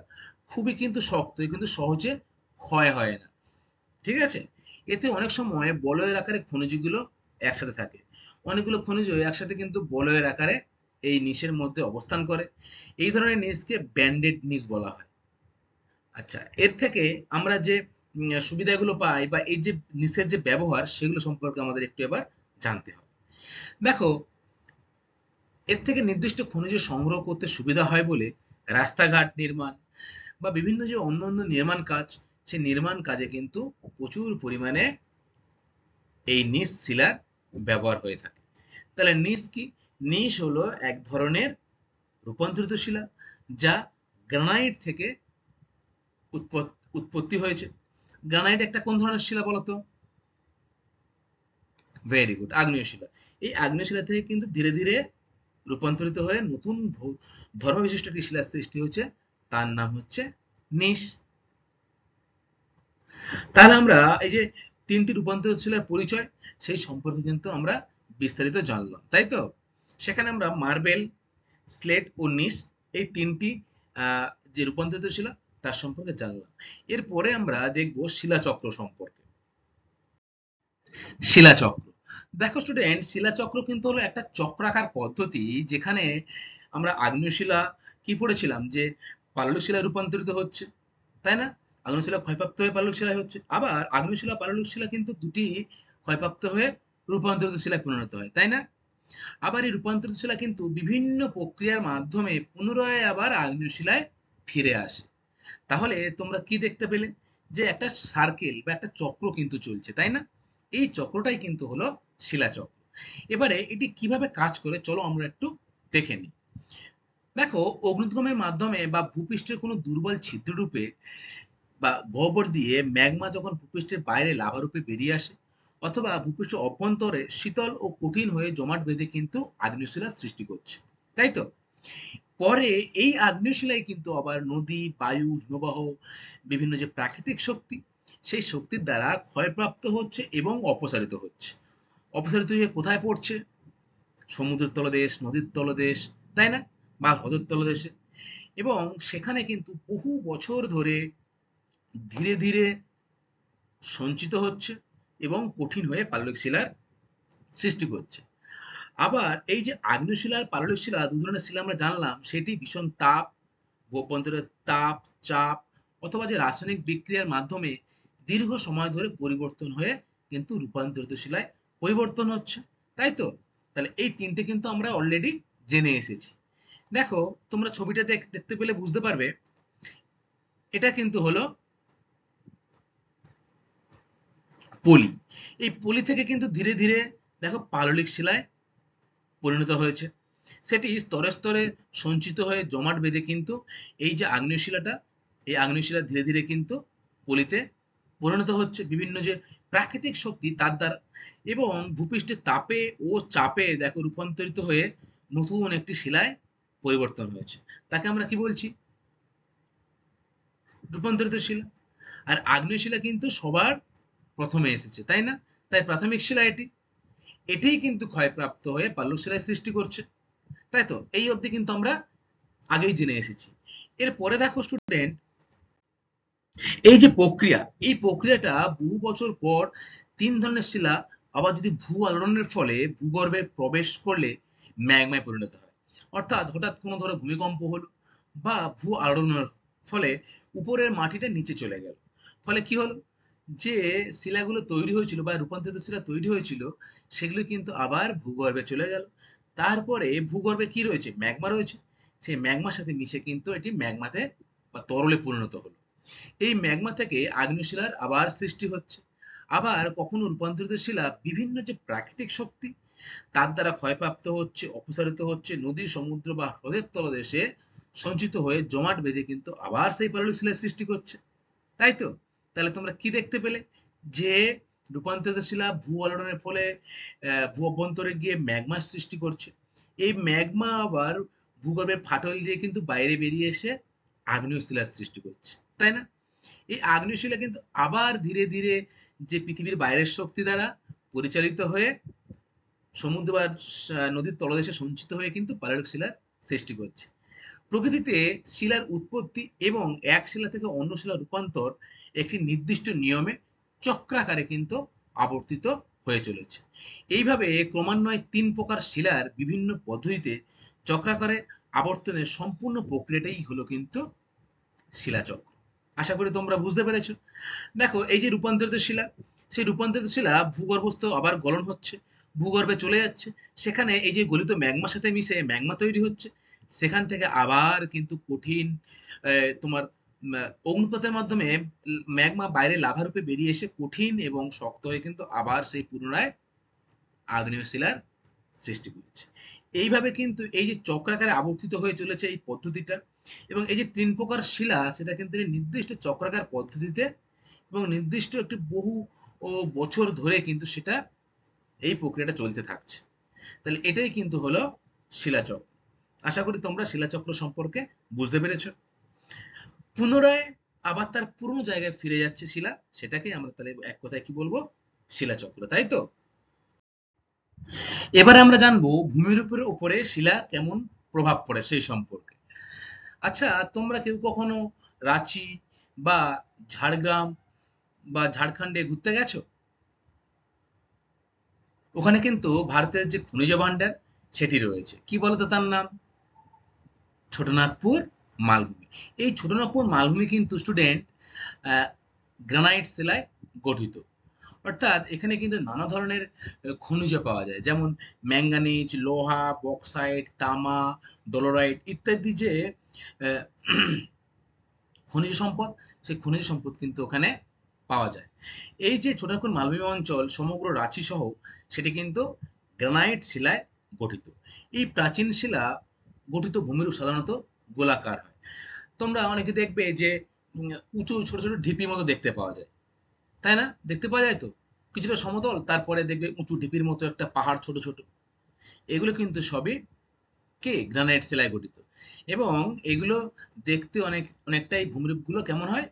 খুবই কিন্তু শক্ত, কিন্তু সহজে ক্ষয় হয় না, ঠিক আছে? এতে অনেক সময় বলয়ের আকারে খনিজগুলো একসাথে থাকে। অনেকগুলো খনিজ একসাথে কিন্তু বলয়ের আকারে এই নিচের মধ্যে অবস্থান করে। এই ধরনের নিচকে ব্যান্ডেড নিচ বলা হয়। আচ্ছা, এর থেকে আমরা যে সুবিধাগুলো পাই বা এই যে নিচের যে ব্যবহার, সেগুলো সম্পর্কে আমাদের একটু এবার জানতে হবে। দেখো, এর থেকে নির্দিষ্ট খনিজ সংগ্রহ করতে সুবিধা হয় বলে রাস্তাঘাট নির্মাণ বা বিভিন্ন যে অন্যান্য নির্মাণ কাজ, সেই নির্মাণ কাজে কিন্তু প্রচুর পরিমাণে এই নিস শিলার ব্যবহার হয়ে থাকে। তাহলে নিস কি? নিস হলো এক ধরনের রূপান্তরিত শিলা, যা গ্রানাইট থেকে উৎপত্তি হয়েছে। গ্রানাইট একটা কোন ধরনের শিলা বলতো? ভেরি গুড, আগ্নেয় শিলা। এই আগ্নেয় শিলা থেকে কিন্তু ধীরে ধীরে রূপান্তরিত হয়ে নতুন ধর্ম বিশিষ্ট একটি শিলার সৃষ্টি হচ্ছে, তার নাম হচ্ছে নিস। তাহলে আমরা এই যে তিনটি রূপান্তরিত শিলার পরিচয়, সেই সম্পর্কে কিন্তু আমরা বিস্তারিত জানলাম, তাই তো? সেখানে আমরা মার্বেল, স্লেট ও নিস, এই তিনটি যে রূপান্তরিত শিলা, তার সম্পর্কে জানলাম। এরপরে আমরা দেখব শিলাচক্র সম্পর্কে। শিলাচক্র, দেখো স্টুডেন্ট, শিলাচক্র কিন্তু হলো একটা চক্রাকার পদ্ধতি, যেখানে আমরা আগ্নেয় শিলা কি পড়েছিলাম যে পাললিক শিলায় রূপান্তরিত হচ্ছে, তাই না? আগ্নেয় শিলা ক্ষয়প্রাপ্ত হয়ে পাললিক শিলায় হচ্ছে, আবার আগ্নেয় শিলা পাললিক শিলা কিন্তু দুটি ক্ষয়প্রাপ্ত হয়ে রূপান্তরিত শিলায় পরিণত হয়, তাই না? আবার এই রূপান্তরিত শিলা কিন্তু বিভিন্ন প্রক্রিয়ার মাধ্যমে পুনরায় আবার আগ্নেয় শিলায় ফিরে আসে। তাহলে তোমরা কি দেখতে পেলে? যে একটা সার্কেল বা একটা চক্র কিন্তু চলছে, তাই না? এই চক্রটাই কিন্তু হলো শিলাচক্র। এবারে এটি কিভাবে কাজ করে, চলো আমরা একটু দেখে নিই। দেখো, অগ্নুদ্গমের মাধ্যমে বা ভূপৃষ্ঠের কোনো দুর্বল ছিদ্ররূপে বা গহ্বর দিয়ে ম্যাগমা যখন ভূপৃষ্ঠের বাইরে লাভা রূপে বেরিয়ে আসে, অথবা ভূপৃষ্ঠের অভ্যন্তরে শীতল ও কঠিন হয়ে জমাট বেঁধে কিন্তু আগ্নেয় শিলার সৃষ্টি করছে, তাই তো? পরে এই আগ্নেয় শিলাই কিন্তু আবার নদী, বায়ু, হিমবাহ, বিভিন্ন যে প্রাকৃতিক শক্তি, সেই শক্তির দ্বারা ক্ষয়প্রাপ্ত হচ্ছে এবং অপসারিত হচ্ছে। অপসারিত হয়ে কোথায় পড়ছে? সমুদ্রের তলদেশ, নদীর তলদেশ, তাই না? বা হ্রদের তলদেশে। এবং সেখানে কিন্তু বহু বছর ধরে ধীরে ধীরে সঞ্চিত হচ্ছে এবং কঠিন হয়ে পাললিক শিলার সৃষ্টি করছে। আবার এই যে আগ্নেয় শিলা আর পাললিক শিলা দু ধরনের শিলা আমরা জানলাম, সেটি ভীষণ তাপ, অভ্যন্তরের তাপ, চাপ অথবা যে রাসায়নিক বিক্রিয়ার মাধ্যমে দীর্ঘ সময় ধরে পরিবর্তন হয়ে কিন্তু রূপান্তরিত শিলায় পরিবর্তন হচ্ছে, তাই তো? তাহলে এই তিনটে কিন্তু আমরা অলরেডি জেনে এসেছি। দেখো, তোমরা ছবিটা দেখতে পেলে বুঝতে পারবে, এটা কিন্তু হলো পলি। এই পলি থেকে কিন্তু ধীরে ধীরে দেখো পাললিক শিলায় পরিণত হয়েছে। সেটি স্তরে স্তরে সঞ্চিত হয়ে জমাট বেঁধে কিন্তু এই যে আগ্নেয় শিলাটা, এই আগ্নেয় শিলা ধীরে ধীরে কিন্তু পলিতে পরিণত হচ্ছে বিভিন্ন যে প্রাকৃতিক শক্তি তার দ্বারা, এবং ভূপৃষ্ঠের তাপে ও চাপে দেখো রূপান্তরিত হয়ে নতুন একটি শিলায় পরিবর্তন হয়েছে। তাকে আমরা কি বলছি? রূপান্তরিত শিলা। আর আগ্নেয় শিলা কিন্তু সবার প্রথমে এসেছে, তাই না? তাই প্রাথমিক শিলা এটি, এটিই কিন্তু ক্ষয়প্রাপ্ত হয়ে পাললিক শিলায় সৃষ্টি করছে, তাই তো? এই অবধি কিন্তু আমরা আগেই জেনে এসেছি। এরপরে দেখো স্টুডেন্ট, এই যে প্রক্রিয়া, এই প্রক্রিয়াটা বহু বছর পর তিন ধরনের শিলা আবার যদি ভূ আলোড়নের ফলে ভূগর্ভে প্রবেশ করলে ম্যাগমায় পরিণত হয়। অর্থাৎ হঠাৎ কোনো ধরো ভূমিকম্প হলো বা ভূ আলোড়নের ফলে উপরের মাটিটা নিচে চলে গেল, ফলে কি হলো, যে শিলাগুলো তৈরি হয়েছিল বা রূপান্তরিত শিলা তৈরি হয়েছিল সেগুলো কিন্তু আবার ভূগর্ভে চলে গেল। তারপরে ভূগর্ভে কি রয়েছে? ম্যাগমা রয়েছে। সেই ম্যাগমার সাথে মিশে কিন্তু এটি ম্যাগমাতে বা তরলে পরিণত হলো। এই ম্যাগমা থেকে আগ্নেয় শিলার আবার সৃষ্টি হচ্ছে। আবার কখনো রূপান্তরিত শিলা বিভিন্ন যে প্রাকৃতিক শক্তি তার দ্বারা ক্ষয়প্রাপ্ত হচ্ছে, অপসারিত হচ্ছে, নদী, সমুদ্র বা হ্রদের তলদেশে সঞ্চিত হয়ে জমাট বেঁধে কিন্তু আবার সেই পাললিক শিলার সৃষ্টি করছে, তাই তো? তাহলে তোমরা কি দেখতে পেলে, যে রূপান্তরিত শিলা ভূ আলোড়নের ফলে ভূ অভ্যন্তরে গিয়ে ম্যাগমার সৃষ্টি করছে। এই ম্যাগমা আবার ভূগর্ভের ফাটল দিয়ে কিন্তু বাইরে বেরিয়ে এসে আগ্নেয় শিলার সৃষ্টি করছে, তাই না? এই আগ্নেয় শিলা কিন্তু আবার ধীরে ধীরে যে পৃথিবীর বাইরের শক্তি দ্বারা পরিচালিত হয়ে সমুদ্র বা নদীর তলদেশে সঞ্চিত হয়ে কিন্তু পাললিক শিলার সৃষ্টি করছে। প্রকৃতিতে শিলার উৎপত্তি এবং এক শিলা থেকে অন্য শিলার রূপান্তর একটি নির্দিষ্ট নিয়মে চক্রাকারে কিন্তু আবর্তিত হয়ে চলেছে। এইভাবে ক্রমান্বয়ে তিন প্রকার শিলার বিভিন্ন পদ্ধতিতে চক্রাকারে আবর্তনের সম্পূর্ণ প্রক্রিয়াটাই হলো কিন্তু শিলাচক্র। আশা করি তোমরা বুঝতে পেরেছো। দেখো, এই যে রূপান্তরিত শিলা, সেই রূপান্তরিত শিলা ভূগর্ভস্থ আবার গলন হচ্ছে, ভূগর্ভে চলে যাচ্ছে, সেখানে এই যে গলিত ম্যাগমার সাথে মিশে ম্যাগমা তৈরি হচ্ছে, সেখান থেকে আবার কিন্তু কঠিন তোমার অগ্নুৎপাতের মাধ্যমে ম্যাগমা বাইরে লাভা রূপে বেরিয়ে এসে কঠিন এবং শক্ত হয়ে কিন্তু আবার সেই পুনরায় আগ্নেয় শিলার সৃষ্টি করছে। এইভাবে কিন্তু এই যে চক্রাকারে আবর্তিত হয়ে চলেছে এই পদ্ধতিটা, এবং এই যে তিন প্রকার শিলা সেটা কিন্তু নির্দিষ্ট চক্রাকার পদ্ধতিতে এবং নির্দিষ্ট একটি বহু বছর ধরে কিন্তু সেটা এই প্রক্রিয়াটা চলতে থাকছে। তাহলে এটাই কিন্তু হলো শিলাচক্র। আশা করি তোমরা শিলাচক্র সম্পর্কে বুঝতে পেরেছো। পুনরায় আবার তার পুরনো জায়গায় ফিরে যাচ্ছে শিলা, সেটাকে আমরা তাহলে এক কথায় কি বলবো? শিলাচক্র, তাই তো? এবারে আমরা জানবো ভূমিরূপের উপরে শিলা কেমন প্রভাব পড়ে সেই সম্পর্কে। আচ্ছা, তোমরা কেউ কখনো রাঁচি বা ঝাড়গ্রাম বা ঝাড়খণ্ডে ঘুরতে গেছো? ওখানে কিন্তু ভারতের যে খনিজ ভান্ডার সেটি রয়েছে, কি বলতো তার নাম? ছোটনাগপুর মালভূমি। এই ছোটনাগপুর মালভূমি কিন্তু স্টুডেন্ট গ্রানাইট শিলায় গঠিত। অর্থাৎ এখানে কিন্তু নানা ধরনের খনিজ পাওয়া যায়, যেমন ম্যাঙ্গানিজ, লোহা, বক্সাইট, তামা, ডলোরাইট ইত্যাদি যে আহ, খনিজ সম্পদ, সেই খনিজ সম্পদ কিন্তু ওখানে পাওয়া যায়। এই যে ছোটনাগপুর মালভূমি অঞ্চল সমগ্র রাঁচি সহ সেটি কিন্তু গ্রানাইট শিলায় গঠিত। এই প্রাচীন শিলা গঠিত ভূমিরূপ সাধারণত গোলাকার হয়। তোমরা অনেকে দেখবে যে উঁচু ছোট ছোট ঢিপির মতো দেখতে পাওয়া যায়, তাই না? দেখতে পাওয়া যায় তো, কিছুটা সমতল, তারপরে দেখবে উঁচু ঢিপির মতো একটা পাহাড় ছোট ছোট। এগুলো কিন্তু সবই কি গ্রানাইট শিলায় গঠিত, এবং এগুলো দেখতে অনেকটাই ভূমিরূপগুলো কেমন হয়?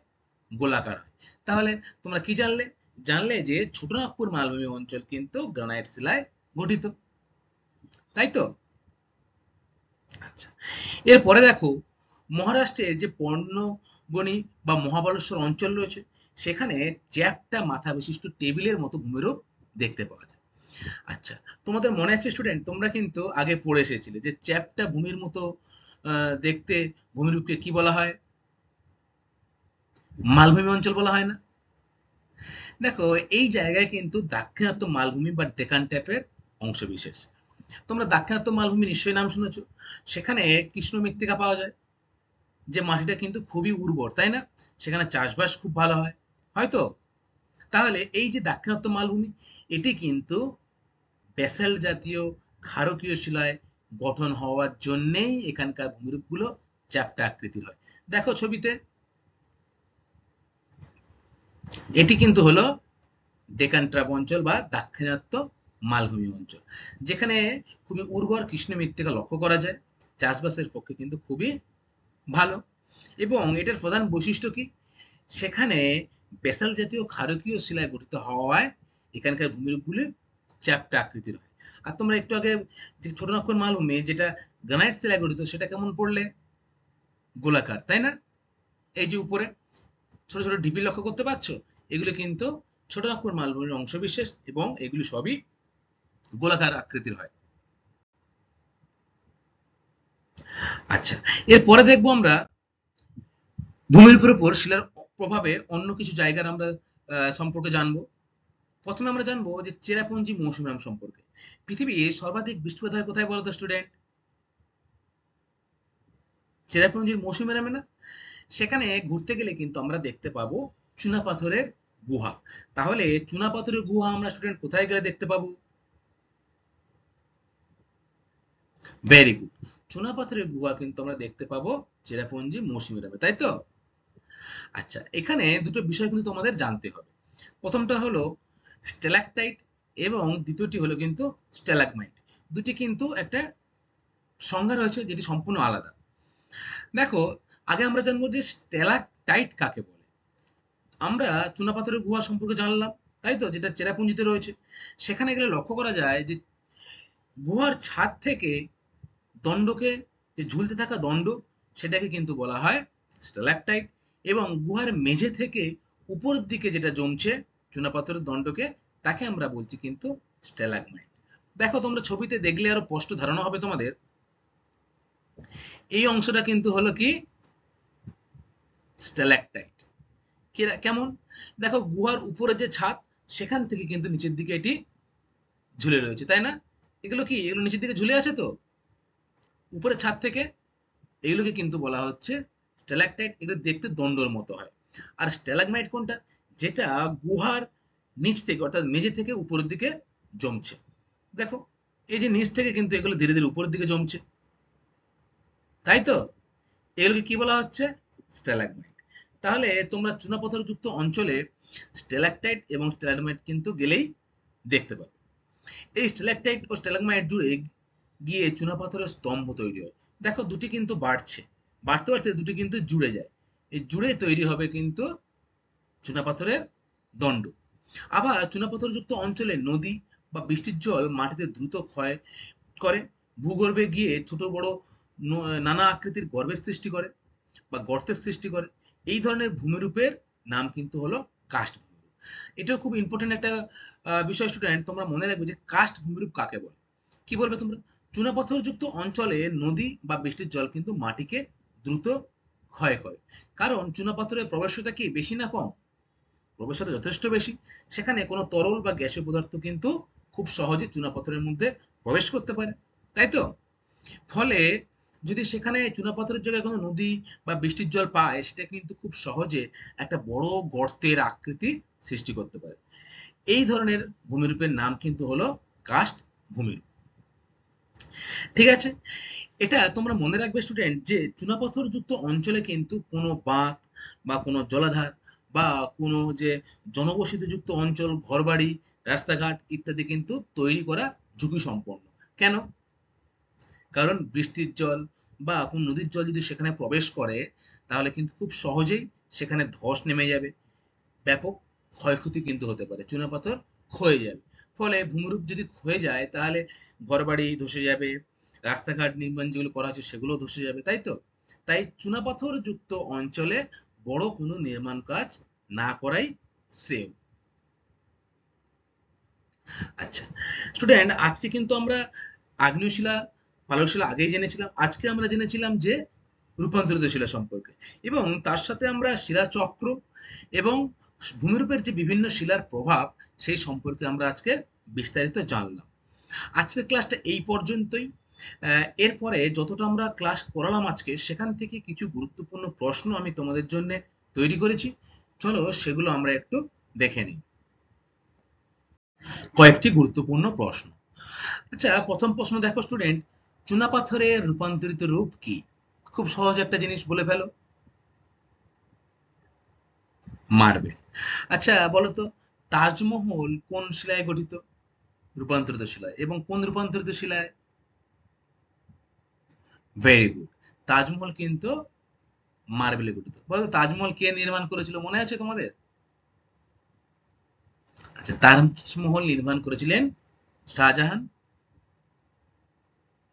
গোলাকার হয়। তাহলে তোমরা কি জানলে? জানলে যে ছোটনাগপুর মালভূমি অঞ্চল কিন্তু গ্রানাইট শিলায় গঠিত, তাই তো? আচ্ছা, এরপরে দেখো, মহারাষ্ট্রের যে পর্ণগণী বা মহাবালেশ্বর অঞ্চল রয়েছে সেখানে চ্যাপ্টা মাথা বিশিষ্ট টেবিলের মতো ভূমিরূপ দেখতে পাওয়া যায়। আচ্ছা, তোমাদের মনে আছে স্টুডেন্ট, তোমরা কিন্তু আগে পড়ে এসেছিলে যে চ্যাপ্টা ভূমির মতো দেখতে ভূমিরূপকে কি বলা হয়? মালভূমি অঞ্চল বলা হয় না? দেখো, এই জায়গায় কিন্তু দাক্ষিণাত্য মালভূমি বা ডেকান টাইপের অংশ বিশেষ। তোমরা দাক্ষিণাত্য মালভূমি নিশ্চয়ই নাম শুনেছো। সেখানে কৃষ্ণ মৃত্তিকা পাওয়া যায়, যে মাটিটা কিন্তু খুবই উর্বর, তাই না? সেখানে চাষবাস খুব ভালো হয়, হয়তো। তাহলে এই যে দাক্ষিণাত্য মালভূমি, এটি কিন্তু ব্যাসাল্ট জাতীয় ক্ষারকীয় শিলায় গঠন হওয়ার জন্যেই এখানকার ভূমিরূপগুলো চ্যাপ্টা আকৃতির হয়। দেখো ছবিতে, এটি কিন্তু হলো ডেকান ট্রাপ অঞ্চল বা দাক্ষিণাত্য মালভূমি অঞ্চল, যেখানে খুবই উর্বর কৃষ্ণ মৃত্তিকা লক্ষ্য করা যায়। চাষবাসের পক্ষে কিন্তু খুবই ভালো। এবং এটার প্রধান বৈশিষ্ট্য কি? সেখানে ব্যাসাল্ট জাতীয় ক্ষারকীয় শিলায় গঠিত হওয়ায় এখানকার ভূমিরূপগুলি চ্যাপ্টা আকৃতির হয়। আর তোমরা একটু আগে যে ছোট নাগপুর মালভূমি যেটা গ্রানাইট শিলায় গঠিত, সেটা কেমন পড়লে? গোলাকার, তাই না? এই যে উপরে ছোট ছোট ঢিপি লক্ষ্য করতে পারছো, এগুলো কিন্তু ছোট নাগপুর মালভূমির অংশবিশেষ এবং এগুলি সবই গোলাকার আকৃতির হয়। আচ্ছা, এরপরে দেখবো আমরা ভূমিরূপের উপর শিলার প্রভাবে অন্য কিছু জায়গার আমরা সম্পর্কে জানবো। প্রথমে আমরা জানবো যে চেরাপুঞ্জি মৌসুমী নাম সম্পর্কে। পৃথিবীর সর্বাধিক বৃষ্টিপাত হয় কোথায় বলতো স্টুডেন্ট? চেরাপুঞ্জির মৌসুমী নামে না? সেখানে ঘুরতে গেলে কিন্তু আমরা দেখতে পাবো চুনাপাথরের গুহা। তাহলে চুনাপাথরের গুহা আমরা স্টুডেন্ট কোথায় গেলে দেখতে পাবো? ভেরি গুড, চুনাপাথরের গুহা কিন্তু আমরা দেখতে পাবো চেরাপুঞ্জি মৌসুমী নামে, তাই তো? আচ্ছা, এখানে দুটো বিষয় কিন্তু তোমাদের জানতে হবে। প্রথমটা হলো স্ট্যালাকটাইট এবং দ্বিতীয়টি হলো কিন্তু স্ট্যালাগমাইট। দুটি কিন্তু একটা সংজ্ঞা রয়েছে যেটি সম্পূর্ণ আলাদা। দেখো, আগে আমরা জানবো যে স্ট্যালাকটাইট কাকে বলে। আমরা চুনাপাথরের গুহা সম্পর্কে জানলাম, তাই তো, যেটা চেরাপুঞ্জিতে রয়েছে। সেখানে গেলে লক্ষ্য করা যায় যে গুহার ছাদ থেকে দণ্ডকে, যে ঝুলতে থাকা দণ্ড, সেটাকে কিন্তু বলা হয় স্ট্যালাকটাইট। এবং গুহার মেঝে থেকে উপরের দিকে যেটা জমছে চুনাপাথরের দণ্ডকে, তাকে আমরা বলছি কিন্তু স্ট্যালাগমাইট। দেখো, তোমরা ছবিতে দেখলে আরো স্পষ্ট ধারণা হবে তোমাদের। এই অংশটা কিন্তু হলো কি স্ট্যালাকটাইট। কেমন? দেখো, গুহার উপরে যে ছাদ, সেখান থেকে কিন্তু নিচের দিকে এটি ঝুলে রয়েছে, তাই না? এগুলো কি, এগুলো নিচের দিকে ঝুলে আছে তো উপরে ছাদ থেকে? এগুলোকে কিন্তু বলা হচ্ছে স্ট্যালাকটাইট। এগুলো দেখতে দণ্ডর মতো হয়। আর স্ট্যালাগমাইট কোনটা? যেটা গুহার নিচ থেকে অর্থাৎ মেঝে থেকে উপরের দিকে জমছে। দেখো, এই যে নিচ থেকে কিন্তু এগুলো ধীরে ধীরে উপরের দিকে জমছে, তাই তো? এগুলোকে কি বলা হচ্ছে? স্ট্যালাগমাইট। তাহলে তোমরা চুনাপাথর যুক্ত অঞ্চলে স্ট্যালাকটাইট এবং স্ট্যালাগমাইট কিন্তু গেলেই দেখতে পাবে। এই স্ট্যালাকটাইট ও স্ট্যালাগমাইট জুড়ে গিয়ে চুনাপাথরের স্তম্ভ তৈরি হয়। দেখো, দুটি কিন্তু বাড়ছে, বাড়তে বাড়তে দুটি কিন্তু জুড়ে যায়। এই জুড়ে তৈরি হবে কিন্তু চুনাপাথরের দণ্ড। আবার চুনাপাথরযুক্ত অঞ্চলে নদী বা বৃষ্টির জল মাটিতে দ্রুত ক্ষয় করে, ভূগর্ভে গিয়ে ছোট বড় নানা আকৃতির গর্ভের সৃষ্টি করে বা গর্তের সৃষ্টি করে। এই ধরনের ভূমিরূপের নাম কিন্তু হলো কাস্ট ভূমিরূপ। এটাও খুব ইম্পর্টেন্ট একটা বিষয় স্টুডেন্ট, তোমরা মনে রাখবে যে কাস্ট ভূমিরূপ কাকে বলে। কি বলবে তোমরা? চুনাপাথরযুক্ত অঞ্চলে নদী বা বৃষ্টির জল কিন্তু মাটিকে দ্রুত ক্ষয় করে। কারণ চুনাপাথরের প্রবেশতা কি বেশি না কম? প্রবেশতা যথেষ্ট বেশি। সেখানে কোনো তরল বা গ্যাসীয় পদার্থ কিন্তু খুব সহজে চুনাপাথরের মধ্যে প্রবেশ করতে পারে, তাই তো? ফলে যদি সেখানে চুনাপাথরের জায়গায় কোনো নদী বা বৃষ্টির জল পায়, সেটা কিন্তু খুব সহজে একটা বড় গর্তের আকৃতি সৃষ্টি করতে পারে। এই ধরনের ভূমিরূপের নাম কিন্তু হলো কাস্ট ভূমিরূপ। ঠিক আছে, এটা তোমরা মনে রাখবে স্টুডেন্ট যে চুনাপাথর যুক্ত অঞ্চলে কিন্তু কোনো বাঁধ বা কোনো জলাধার বা কোনো যে জনবসতি যুক্ত অঞ্চল, ঘরবাড়ি, রাস্তাঘাট ইত্যাদি কিন্তু তৈরি করা ঝুঁকি সম্পন্ন। কেন? কারণ বৃষ্টির জল বা কোন নদীর জল যদি সেখানে প্রবেশ করে, তাহলে কিন্তু খুব সহজেই সেখানে ধস নেমে যাবে, ব্যাপক ক্ষয়ক্ষতি কিন্তু হতে পারে, চুনাপাথর ক্ষয়ে যাবে। ফলে ভূমিরূপ যদি ক্ষয়ে যায়, তাহলে ঘরবাড়ি ধসে যাবে, রাস্তাঘাট নির্মাণ যেগুলো করা হচ্ছে সেগুলো ধসে যাবে, তাই তো? তাই চুনাপাথর যুক্ত অঞ্চলে বড় কোনো নির্মাণ কাজ না করাই শ্রেয়। আচ্ছা স্টুডেন্ট, আজকে কিন্তু আমরা আগ্নেয় শিলা, পাললিক শিলা আগেই জেনেছিলাম। আজকে আমরা জেনেছিলাম যে রূপান্তরিত শিলা সম্পর্কে, এবং তার সাথে আমরা শিলা চক্র এবং ভূমিরূপের যে বিভিন্ন শিলার প্রভাব সেই সম্পর্কে আমরা আজকে বিস্তারিত জানলাম। আজকের ক্লাসটা এই পর্যন্তই। এরপরে যতটা আমরা ক্লাস করালাম আজকে, সেখান থেকে কিছু গুরুত্বপূর্ণ প্রশ্ন আমি তোমাদের জন্য তৈরি করেছি। চলো সেগুলো আমরা একটু দেখে নিই। কয়েকটি গুরুত্বপূর্ণ প্রশ্ন। আচ্ছা, প্রথম প্রশ্ন দেখো স্টুডেন্ট, চুনাপাথরের রূপান্তরিত রূপ কি? খুব সহজ একটা জিনিস বলে ফেলো। মার্বেল। আচ্ছা বলো তো, তাজমহল কোন শিলায় গঠিত? রূপান্তরিত শিলায়। এবং কোন রূপান্তরিত শিলায়? ভেরি গুড, তাজমহল কিন্তু মার্বেলে গঠিত। বলো তো, তাজমহল কে নির্মাণ করেছিল, মনে আছে তোমাদের? আচ্ছা, তাজমহল নির্মাণ করেছিলেন শাহজাহান,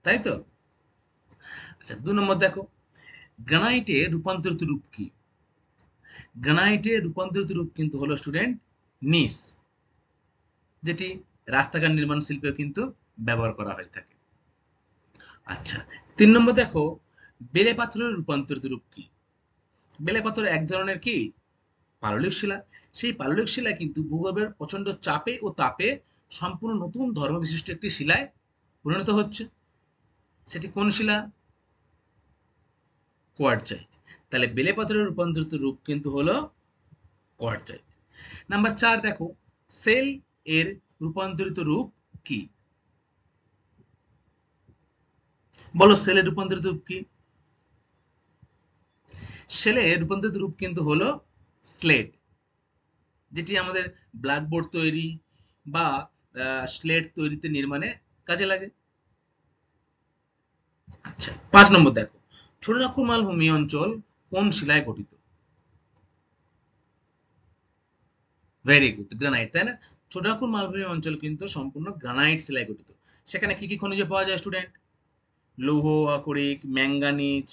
তাই তো? আচ্ছা 2 নম্বর দেখো, গ্রানাইটের রূপান্তরিত রূপ কি? গ্রানাইটের রূপান্তরিত রূপ কিন্তু হলো স্টুডেন্ট নিস, যেটি রাস্তাঘাট নির্মাণ শিল্পেও কিন্তু ব্যবহার করা হয়ে থাকে। আচ্ছা 3 নম্বর দেখো, বেলে পাথরের রূপান্তরিত রূপ কি? বেলে পাথর এক ধরনের কি পাললিক শিলা। সেই পাললিক শিলা কিন্তু ভূগর্ভের প্রচন্ড চাপে ও তাপে সম্পূর্ণ নতুন ধর্ম বিশিষ্ট একটি শিলায় পরিণত হচ্ছে। সেটি কোন শিলা? কোয়ার্টজাইট। তাহলে বেলে পাথরের রূপান্তরিত রূপ কিন্তু হলো কোয়ার্টজাইট। নাম্বার 4 দেখো, সেল এর রূপান্তরিত রূপ কি? বলো সেলের রূপান্তরিত রূপ কি? সেলের রূপান্তরিত রূপ কিন্তু হলো স্লেট, যেটি আমাদের ব্ল্যাকবোর্ড তৈরি বা স্লেট তৈরিতে নির্মাণে কাজে লাগে। আচ্ছা 5 নম্বর দেখো, ছোটনাগপুর মালভূমি অঞ্চল কোন শিলায় গঠিত? ভেরি গুড, গ্রানাইট, তাই না? ছোটনাগপুর মালভূমি অঞ্চল কিন্তু সম্পূর্ণ গ্রানাইট শিলায় গঠিত। সেখানে কি কি খনিজ পাওয়া যায় স্টুডেন্ট? লৌহ আকরিক, ম্যাঙ্গানিজ,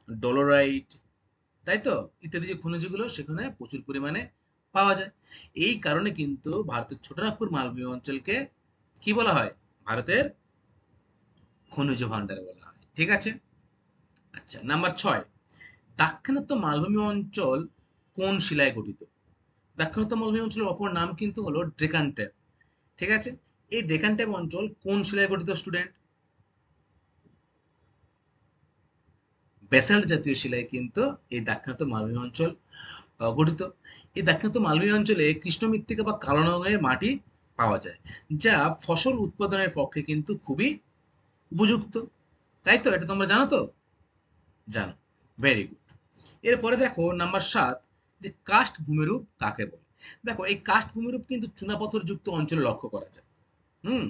ডলোরাইট, তাই তো, ইত্যাদি যে খনিজগুলো সেখানে প্রচুর পরিমাণে পাওয়া যায়। এই কারণে কিন্তু ভারতের ছোটনাগপুর মালভূমি অঞ্চলকে কি বলা হয়? ভারতের খনিজ ভান্ডার বলা হয়। ঠিক আছে। আচ্ছা নাম্বার 6, দাক্ষিণাত্য মালভূমি অঞ্চল কোন শিলায় গঠিত? দাক্ষিণাত্য মালভূমি অঞ্চলের অপর নাম কিন্তু হলো ডেকান ট্যাপ। ঠিক আছে, এই ডেকান ট্যাপ অঞ্চল কোন শিলায় গঠিত স্টুডেন্ট? ব্যাসাল্ট জাতীয় শিলায় কিন্তু এই দাক্ষিণাত্য মালভূমি অঞ্চল গঠিত। এই দাক্ষিণাত্য মালভূমি অঞ্চলে কৃষ্ণ মৃত্তিকা বা কালো রঙের মাটি পাওয়া যায়, যা ফসল উৎপাদনের পক্ষে কিন্তু খুবই উপযুক্ত। তাই তো, এটা তোমরা জানো তো? জানো, ভেরি গুড। এরপরে দেখো নাম্বার 7, যে কাস্ট ভূমিরূপ কাকে বলে? দেখো এই কাস্ট ভূমিরূপ কিন্তু চুনাপাথর যুক্ত অঞ্চলে লক্ষ্য করা যায়। হুম,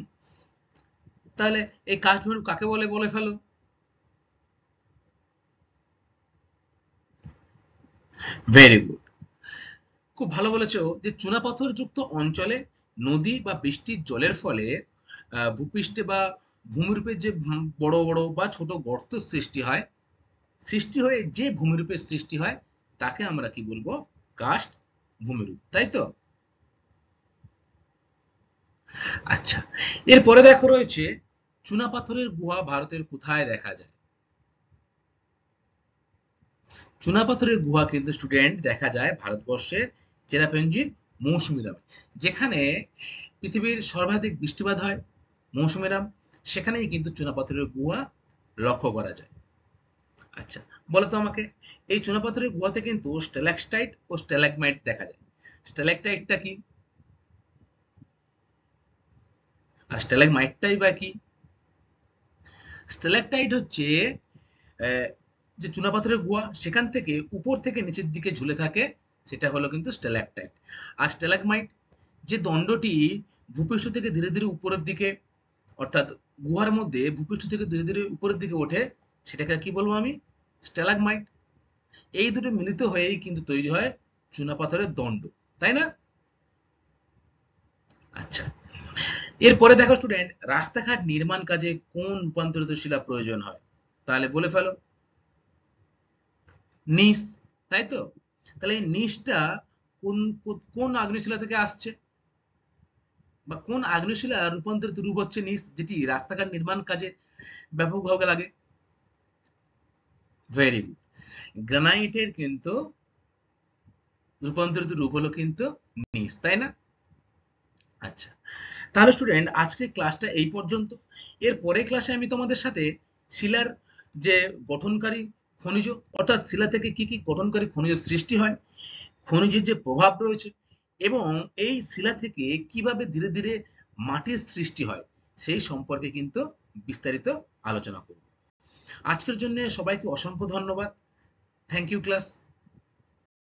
তাহলে এই কাস্ট ভূমিরূপ কাকে বলে, বলে ফেলো। ভেরি গুড, খুব ভালো বলেছো যে চুনাপাথর যুক্ত অঞ্চলে নদী বা বৃষ্টির জলের ফলে ভূপৃষ্ঠে বা ভূমিরূপের যে বড় বড় বা ছোট গর্ত সৃষ্টি হয়, সৃষ্টি হয়ে যে ভূমিরূপের সৃষ্টি হয় তাকে আমরা কি বলবো? কাস্ট ভূমিরূপ, তাই তো? আচ্ছা, এরপরে দেখো রয়েছে, চুনাপাথরের গুহা ভারতের কোথায় দেখা যায়? চুনাপাথরের গুহা কিন্তু স্টুডেন্ট দেখা যায় ভারতবর্ষের চেরাপুঞ্জির মৌসুমী রামে, যেখানে পৃথিবীর সর্বাধিক বৃষ্টিপাত হয় মৌসুমী রাম, সেখানেই কিন্তু চুনাপাথরের গুহা লক্ষ্য করা যায়। আচ্ছা বলতো আমাকে, এই চুনাপাথরের গুহাতে কিন্তু স্ট্যালাক্টাইট ও স্ট্যালাগমাইট দেখা যায়। স্ট্যালাক্টাইটটা কি আর স্ট্যালাগমাইটটাই বা কি? স্ট্যালাক্টাইট হচ্ছে আহ, যে চুনাপাথরের গুহা সেখান থেকে উপর থেকে নিচের দিকে ঝুলে থাকে, সেটা হলো কিন্তু স্ট্যালাক্টাইট। আর স্ট্যালাগমাইট যে দণ্ডটি ভূপৃষ্ঠ থেকে ধীরে ধীরে উপরের দিকে, অর্থাৎ গুহার মধ্যে ভূপৃষ্ঠ থেকে ধীরে ধীরে উপরের দিকে ওঠে, সেটাকে কি বলবো আমি? স্ট্যালাগমাইট। এই দুটো মিলিত হয়েই কিন্তু তৈরি হয় চুনাপাথরের দণ্ড, তাই না? আচ্ছা, এরপরে দেখো স্টুডেন্ট, রাস্তাঘাট নির্মাণ কাজে কোন রূপান্তরিত শিলা প্রয়োজন হয়? তাহলে বলে ফেলো। নিস, তাই তো? তাহলে এই নিসটা কোন কোন আগ্নেয় শিলা থেকে আসছে, বা কোন আগ্নেয় শিলা রূপান্তরিত রূপ হচ্ছে নিস, যেটি রাস্তাঘাট নির্মাণ কাজে ব্যাপকভাবে লাগে? ভেরি গুড, গ্রানাইটের কিন্তু রূপান্তরিত রূপ হলো কিন্তু নিস, তাই না? আচ্ছা, তাহলে স্টুডেন্ট আজকে ক্লাসটা এই পর্যন্ত। এর পরের ক্লাসে আমি তোমাদের সাথে শিলার যে গঠনকারী খনিজ, অর্থাৎ শিলা থেকে কি কি গঠনকারী খনিজ সৃষ্টি হয়, খনিজের যে প্রভাব রয়েছে, এবং এই শিলা থেকে কিভাবে ধীরে ধীরে মাটির সৃষ্টি হয়, সেই সম্পর্কে কিন্তু বিস্তারিত আলোচনা করব। আজকের জন্য সবাইকে অসংখ্য ধন্যবাদ। Thank you class.